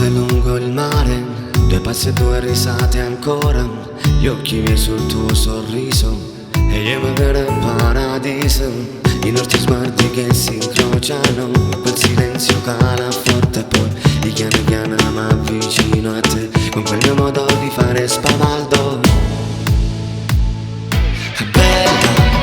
notte lungo il mare, due passi e due risate ancora, gli occhi miei sul tuo sorriso e io mi vedo in paradiso. I nostri sguardi che si incrociano, quel silenzio cala forte, poi di piano piano mi avvicino a te, con quel mio modo di fare spavaldo. È bella,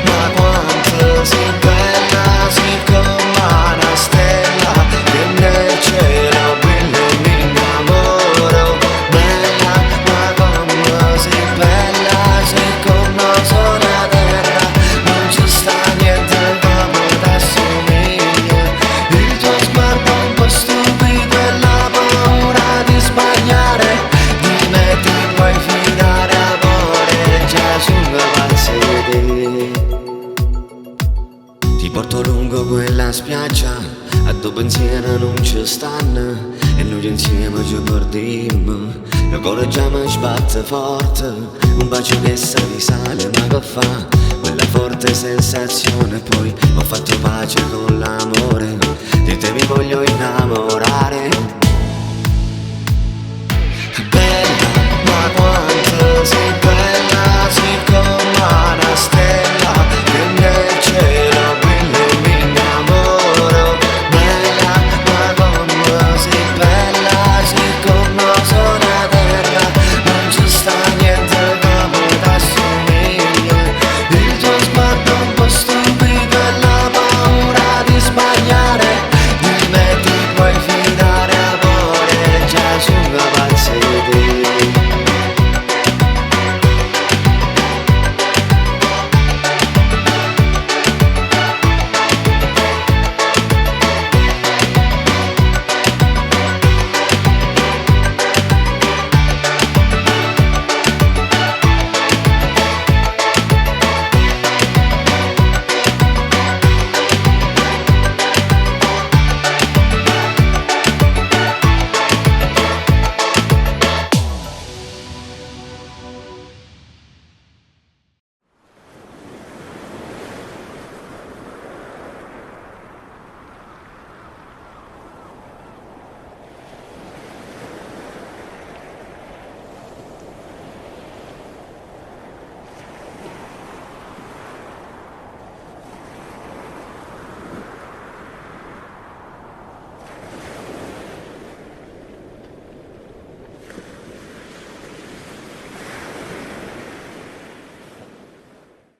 ma quanto sei bella, sei come una stella che nel cielo brilla e mi innamoro. Bella, ma come sei bella, sei come una sola terra, non ci sta niente come t'assomiglia. Il tuo sguardo un po' stupido e la paura di sbagliare mi metti poi fidare amore, già sono pazzo di te. Ti porto lungo quella spiaggia a dove insieme non ci stanno e noi insieme ci perdiamo. Il cuore già mi sbatte forte, un bacio che sa di sale ma che fa quella forte sensazione. Poi ho fatto pace con l'amore, di te